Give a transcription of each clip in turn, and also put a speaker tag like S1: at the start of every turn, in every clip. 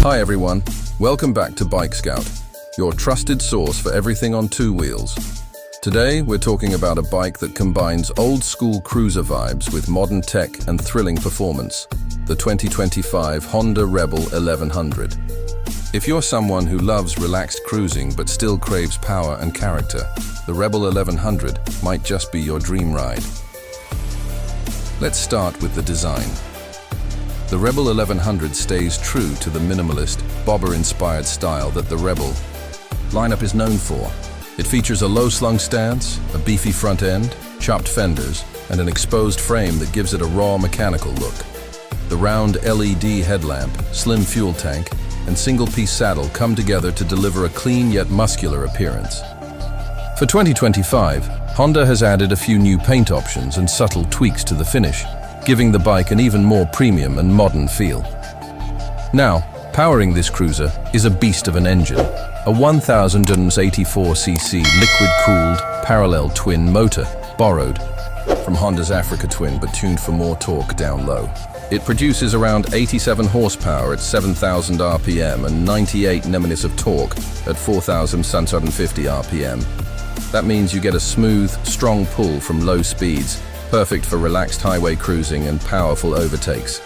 S1: Hi everyone, welcome back to Bike Scout, your trusted source for everything on two wheels. Today we're talking about a bike that combines old-school cruiser vibes with modern tech and thrilling performance, the 2025 Honda Rebel 1100. If you're someone who loves relaxed cruising but still craves power and character, the Rebel 1100 might just be your dream ride. Let's start with the design. The Rebel 1100 stays true to the minimalist, bobber-inspired style that the Rebel lineup is known for. It features a low-slung stance, a beefy front end, chopped fenders, and an exposed frame that gives it a raw mechanical look. The round LED headlamp, slim fuel tank, and single-piece saddle come together to deliver a clean yet muscular appearance. For 2025, Honda has added a few new paint options and subtle tweaks to the finish, giving the bike an even more premium and modern feel. Now, powering this cruiser is a beast of an engine, a 1084cc liquid-cooled parallel twin motor, borrowed from Honda's Africa Twin but tuned for more torque down low. It produces around 87 horsepower at 7,000 RPM and 98 Nm of torque at 4,650 RPM. That means you get a smooth, strong pull from low speeds, perfect for relaxed highway cruising and powerful overtakes.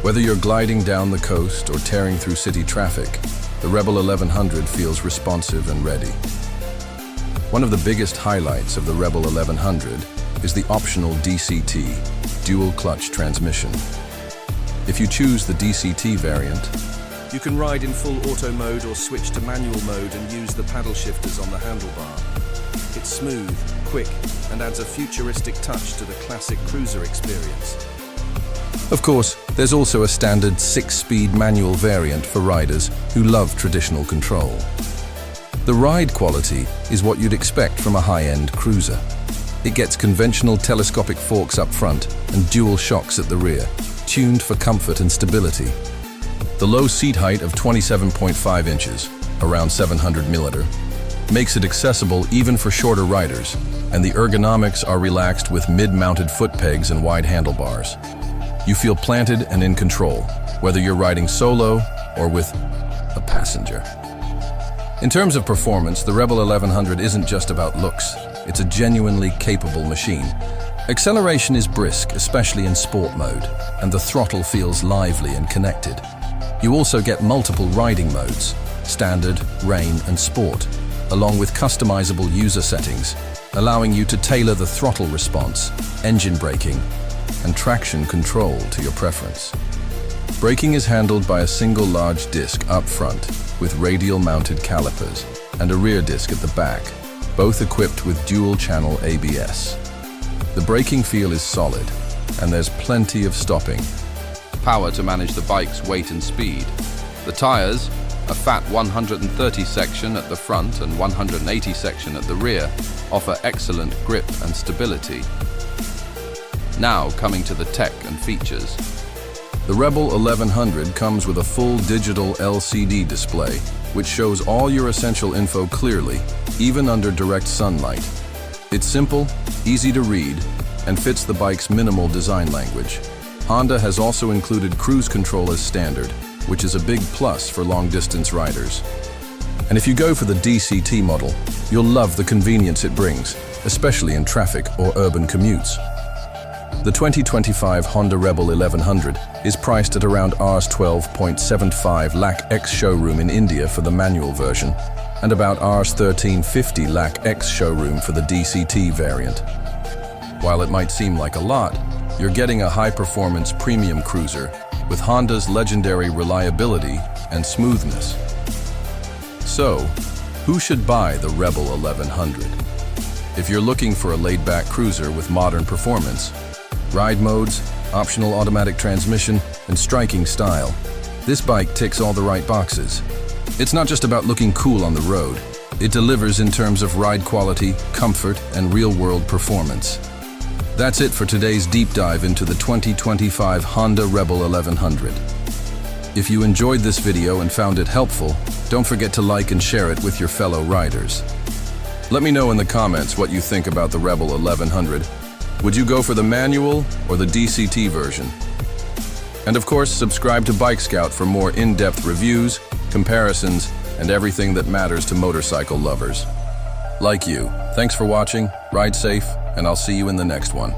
S1: Whether you're gliding down the coast or tearing through city traffic, the Rebel 1100 feels responsive and ready. One of the biggest highlights of the Rebel 1100 is the optional DCT, dual clutch transmission. If you choose the DCT variant, you can ride in full auto mode or switch to manual mode and use the paddle shifters on the handlebar. It's smooth, quick, and adds a futuristic touch to the classic cruiser experience. Of course, there's also a standard 6-speed manual variant for riders who love traditional control. The ride quality is what you'd expect from a high-end cruiser. It gets conventional telescopic forks up front and dual shocks at the rear, tuned for comfort and stability. The low seat height of 27.5 inches, around 700 mm, makes it accessible even for shorter riders, and the ergonomics are relaxed with mid-mounted foot pegs and wide handlebars. You feel planted and in control, whether you're riding solo or with a passenger. In terms of performance, the Rebel 1100 isn't just about looks, it's a genuinely capable machine. Acceleration is brisk, especially in sport mode, and the throttle feels lively and connected. You also get multiple riding modes, standard, rain, and sport, along with customizable user settings, allowing you to tailor the throttle response, engine braking, and traction control to your preference. Braking is handled by a single large disc up front with radial mounted calipers and a rear disc at the back, both equipped with dual-channel ABS. The braking feel is solid, and there's plenty of stopping power to manage the bike's weight and speed. The tires, a fat 130 section at the front and 180 section at the rear, offer excellent grip and stability. Now coming to the tech and features. The Rebel 1100 comes with a full digital LCD display, which shows all your essential info clearly, even under direct sunlight. It's simple, easy to read, and fits the bike's minimal design language. Honda has also included cruise control as standard, which is a big plus for long-distance riders. And if you go for the DCT model, you'll love the convenience it brings, especially in traffic or urban commutes. The 2025 Honda Rebel 1100 is priced at around Rs 12.75 lakh ex-showroom in India for the manual version, and about Rs 1350 lakh ex-showroom for the DCT variant. While it might seem like a lot, you're getting a high-performance premium cruiser with Honda's legendary reliability and smoothness. So, who should buy the Rebel 1100? If you're looking for a laid-back cruiser with modern performance, ride modes, optional automatic transmission, and striking style, this bike ticks all the right boxes. It's not just about looking cool on the road. It delivers in terms of ride quality, comfort, and real-world performance. That's it for today's deep dive into the 2025 Honda Rebel 1100. If you enjoyed this video and found it helpful, don't forget to like and share it with your fellow riders. Let me know in the comments what you think about the Rebel 1100. Would you go for the manual or the DCT version? And of course, subscribe to Bike Scout for more in-depth reviews, comparisons, and everything that matters to motorcycle lovers. Like you, thanks for watching, ride safe, and I'll see you in the next one.